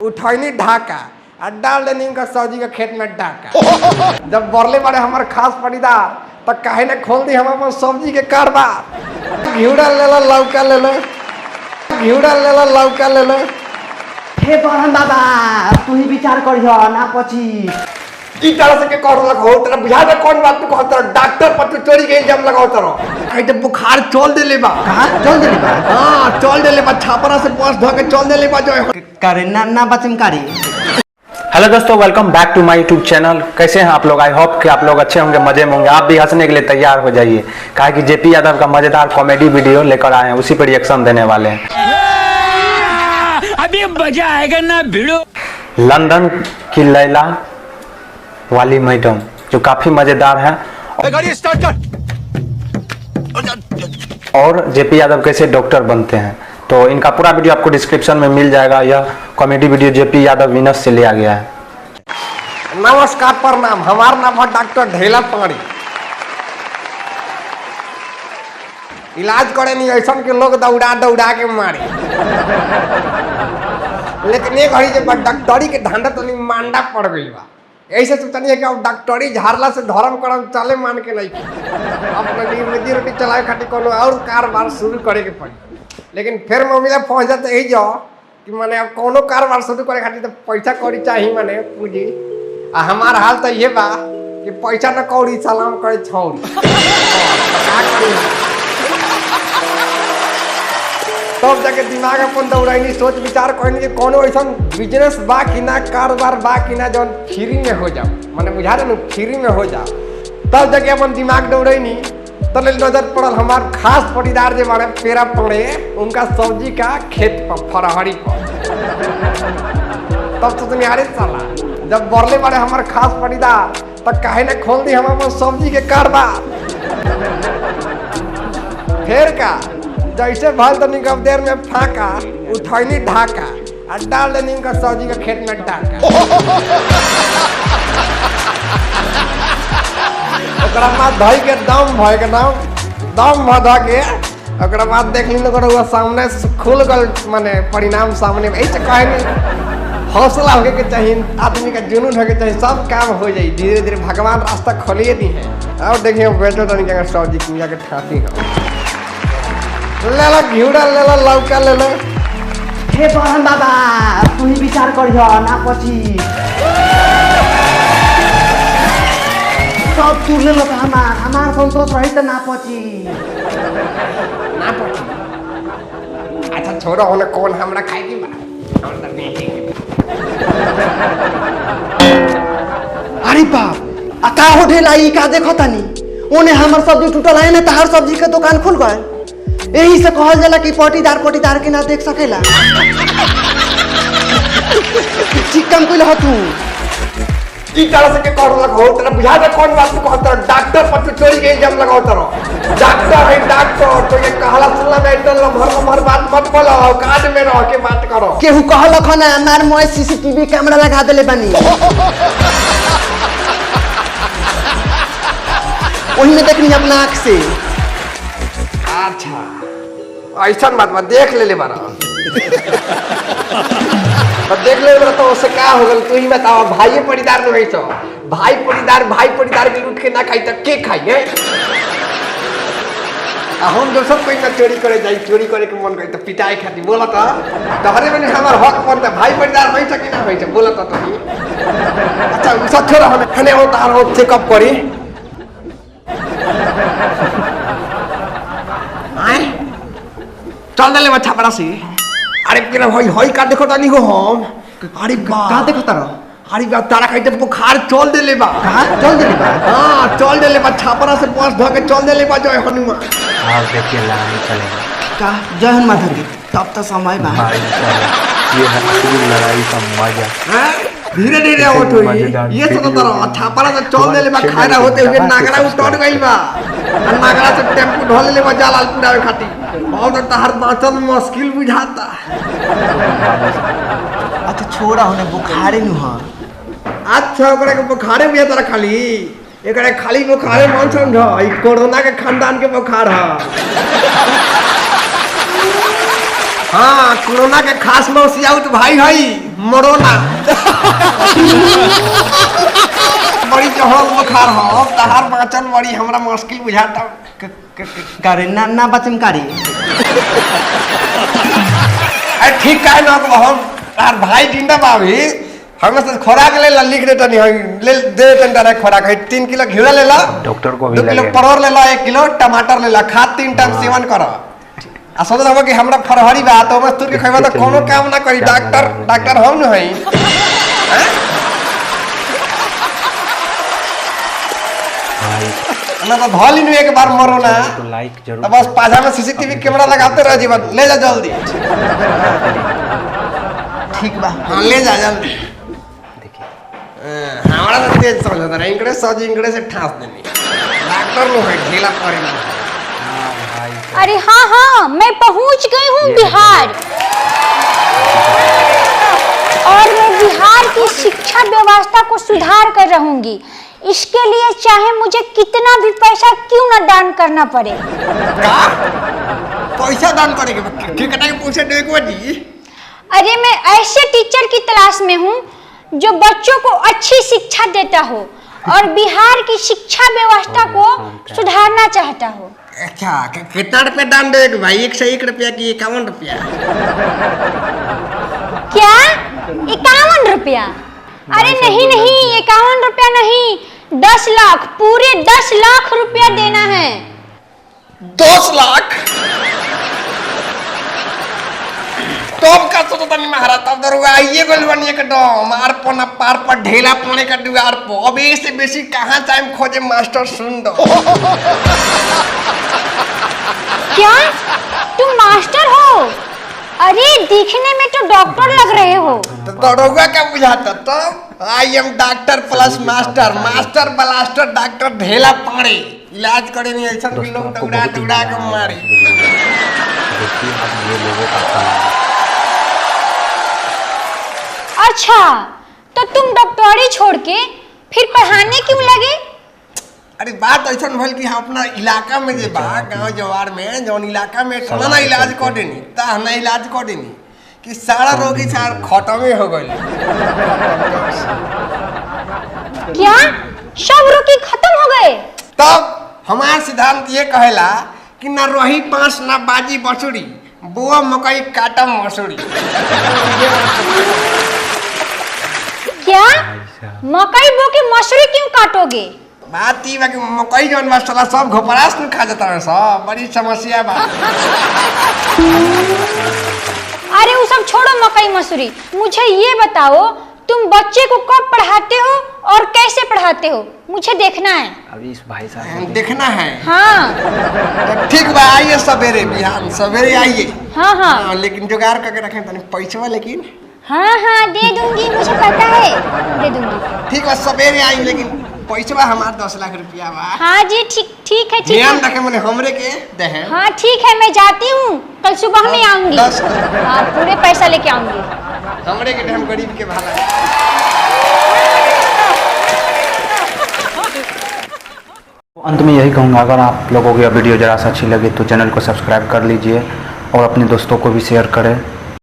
उठैनी ढाका और डाल देनी उनका सब्जी के खेत में डाका। जब बरले बड़े हमारे खास पड़ीदार तो काहे ने खोल दी हम अपन सब्जी के कारोबार। घिउड़ा ले लो, लौका ले लो, घिउड़ा ले लो, लौका ले लो। हे बहन बाबा तू ही विचार करियो ना पची ई तरह से के कर लगाओ तेरा बुझा दे कौन बात तू कहत डॉक्टर पर तू चोरी के इल्जाम लगाओ तरो कहीं तो बुखार चल देले बा। कहां चल देले बा? हां चल देले बा, छापरा से पास ध के चल देले बा। जो करे ना बचम कारी। हेलो दोस्तों, welcome back to my YouTube channel. कैसे हैं आप लोग? आई होप कि आप लोग अच्छे होंगे, मजे में होंगे। आप भी हंसने के लिए तैयार हो जाइए, कहा कि जेपी यादव का मजेदार कॉमेडी वीडियो लेकर आए हैं, उसी पर रिएक्शन देने वाले हैं। अभी मजा आएगा ना भिड़ो। लंदन की लैला वाली मैडम जो काफी मजेदार है, और जेपी यादव कैसे डॉक्टर बनते हैं, तो इनका पूरा वीडियो आपको डिस्क्रिप्शन में मिल जाएगा। यह comedy video JP Yadav Venus से लिया गया है। नमस्कार, प्रणाम। हमारा नाम है डॉक्टर ढेला पाड़ी। इलाज करे नहीं ऐसा के लोग दौड़ा के मारे, लेकिन एक घड़ी जब डॉक्टरी के धंधा तो मांडा पड़ गई बा। ऐसे सोचनी है कि अब डॉक्टरी झाड़ला से धर्म करम चले मान के नहीं अपना रोजी रोटी चलाए खातिर कोनो और कारोबार शुरू करे के पड़ी। लेकिन फिर मम्मी पहुंच जाते यही जाओ कि मैंने अब कोनो कारोबार शुरू करे खातिर तो पैसा कौड़ी चाहिए, माने पूंजी। आ हमार हाल तो ये बा कि पैसा न कौड़ी सलाम करे छौड़ी। तब जाके दिमाग अपन दौड़ाई सोच विचार कहनी कि कोनो ऐसा बिजनेस बा कि ना, कारोबार बा कि ना जौन फ्री में हो जाओ, मैंने बुझा रहे फ्री में हो जाओ। तब जाके अपन दिमाग दौड़ैनी तो नजर पड़ल हमार खास पड़ीदार जो बड़े पेरा पड़े उनका सब्जी का खेत पर फरहरी पर। तब तो तुम्हारे साला जब बरले बड़े हमारे खास पड़ीदार तो काहे ने खोल दी हम अपन सब्जी के कारोबार। फिर का जैसे भल तो निकल देर में फाका उठैनी ढाका और डाल देनी उनका सब्जी के खेत में डाका। ओकरा बाद धई के दम भय के दम भधा के ओकरा बाद देख ली तो सामने खुल गल, माने परिणाम सामने। ऐसे कहे नहीं हौसला होके के चाहिए, आदमी का जुनून होके चाहिए, सब काम हो जाए। धीरे धीरे भगवान रास्ता खोलिए दी है। और देखिए बेटो तनिक सब्जी किया के ठाती है। ले लो घिउड़ा ले लो, लौका ले लो। हे बहन बाबा तू ही विचार करियो ना पची सब तू ले लो। हमार संतोष रही तो ना पची। अच्छा छोड़ो, होने कौन हमरा खाएगी बा हमरा बेटी। अरे बाप आ का होठेला ई का देखो तनी ओने हमर सब्जी टूटल है ना, तहार सब्जी के दुकान खुल गए। यही से कहल जाला कि पटीदार के ना देख सकेला। चिकन कोई लह तू ई तरह से के कर लगाओ तेरा बुझा दे कौन बात तू कहत डॉक्टर पर तू चोरी के इल्जाम लगाओ तरो। डॉक्टर है डॉक्टर, तो ये कहला सुनला मेंटल भर बात मत बोलो, काज में रह के बात करो। केहू कहल खना हमार मोए सीसीटीवी कैमरा लगा देले बानी, ओही में देखनी अपना आँख से। अच्छा ऐसा बात देख ले बारा देख ले बारा, तो उससे क्या हो गल तू ही बताओ। भाई पड़ीदार नहीं तो भाई पड़ीदार के लूट के ना खाई तो के खाई है? हम जो सब कोई ना चोरी करे जाई, चोरी करे के मन करे तो पिटाई खाती बोला तो तहरे में हमार हक बनता। भाई पड़ीदार नहीं सके ना होई बोला तो तनी। अच्छा उ सब छोड़, हम खने हो तार हो चेकअप करी। चल दले बच्चा बड़ा सी। अरे केना होई का देखो तानी हो हम। अरे बा का देखो तारो? अरे बा तारा कहते बुखार चल देले बा। कहां चल देले बा? हां चल देले बा, छापरा से पास ध के चल देले बा। जय हनुमान। हाँ देखिए लाइन चलेगा का जय हनुमान धर तब तो समय बा। ये है असली लड़ाई का मजा। धीरे धीरे होत हुई ये सब तरह छापरा से चल देले बा। खायरा होते हुए नागरा उतर गई बा। नागरा से टेम्पू ढोल ले बा जालाल पुरावे खाती। बहुत तहर बाचल मुश्किल बुझाता। अच्छा छोड़ा होने बुखारे नु हां। अच्छा ओकरा के बुखारे भी तरह खाली एकरे खाली बुखारे मन समझ ई कोरोना के खानदान के बुखार है। हाँ कोरोना के खास मौसी आउट भाई हई मोरोना बड़ी जहर बुखार हो तहार बाँचल बड़ी हमरा मुश्किल बुझाता करे ना बचम कारी अरे ठीक काहे ना हम तार भाई जिंदा बाभी हमें से खोराक ले ला लिख देता नहीं ले दे देता है खोराक है 3 किलो घिउरा ले ला डॉक्टर को भी 2 किलो लगे। परोर ले ला 1 किलो टमाटर ले ला खा 3 टाइम सेवन करो आ सोचत हम कि हमरा फरहरी बा तो मस्त के खइबा तो कोनो काम ना करी डॉक्टर हम न हई ना तो धोली नु एक बार मरो ना तो लाइक जरूर तो बस पाजा में सीसीटीवी कैमरा लगाते रह जीवन ले जा जल्दी ठीक बा हाँ ले जा जल्दी हमारा तो तेज समझ होता है इंग्लिश सज इंग्लिश से ठास देनी डॉक्टर लोग है ढीला पड़े ना अरे हाँ हाँ मैं पहुंच गई हूँ बिहार और मैं बिहार की शिक्षा व्यवस्था को सुधार कर रहूंगी। इसके लिए चाहे मुझे कितना भी पैसा क्यों न दान करना पड़े। का पैसा दान करेंगे ठिकाना के पूछे देखो जी अरे मैं ऐसे टीचर की तलाश में हूँ जो बच्चों को अच्छी शिक्षा देता हो और बिहार की शिक्षा व्यवस्था को सुधारना चाहता हो। अच्छा कितना रुपया दान देगा भाई 101 रुपया की 51 रुपया क्या 51 रुपया? अरे नहीं 51 रुपया नहीं 10 लाख पूरे 10 लाख रुपया देना है। 10 लाख तब का तो तनी महाराज तब दरुआ आइए गोल बनिए के डम मार पना पार पर ढेला पने का दुआर पर अब से बेसी कहां टाइम खोजे मास्टर सुन दो क्या तुम मास्टर हो? अरे दिखने में तो डॉक्टर लग रहे हो। तो दरोगा क्या बुझाता तो I am doctor plus master master blaster doctor ढेला पाड़े इलाज करे नहीं ऐसा भी लोग दौड़ा के मारे देखिए अब ये लोगों का काम है। अच्छा तो तुम डॉक्टरी छोड़ के फिर पढ़ाने क्यों लगे? अरे बात ऐसा भल कि हम अपना इलाका में जे बा गांव जवार में जौन इलाका में ना इलाज कर देनी ता ना इलाज कर देनी कि सारा रोगी सार खत्म हो गइल। क्या सब रोगी खत्म हो गए? तब हमार सिद्धांत ये कहेला कि ना रही पांच ना बाजी बसुरी बुआ मकई काटा मसूरी। क्या मकई बो के मसूरी क्यों काटोगे? बात ई बा कि मकई जौन बा साला सब घोपरास में खा जाता है सब बड़ी समस्या बा। अरे वो सब छोड़ो मकई मसूरी मुझे ये बताओ तुम बच्चे को कब पढ़ाते हो और कैसे पढ़ाते हो मुझे देखना है। अभी इस भाई साहब देखना है हाँ तो ठीक बा आइए सवेरे बिहान सवेरे आइए। हाँ हाँ लेकिन जुगाड़ करके रखें तनी पैसा लेकिन हाँ हाँ दे दूंगी मुझे पता है दे दूंगी। ठीक बा सवेरे आई लेकिन पैसा हमार 10 लाख रुपया बा। हाँ जी ठीक है ध्यान रखे मैंने हमरे के दे हाँ ठीक है मैं जाती हूँ कल सुबह में आऊंगी। 10 हाँ पूरे पैसा लेके आऊंगी। हमरे के हम गरीब के भाला। अंत में यही कहूँगा अगर आप लोगों को यह वीडियो ज़रा सा अच्छी लगी तो चैनल को सब्सक्राइब कर लीजिए और अपने दोस्तों को भी शेयर करें।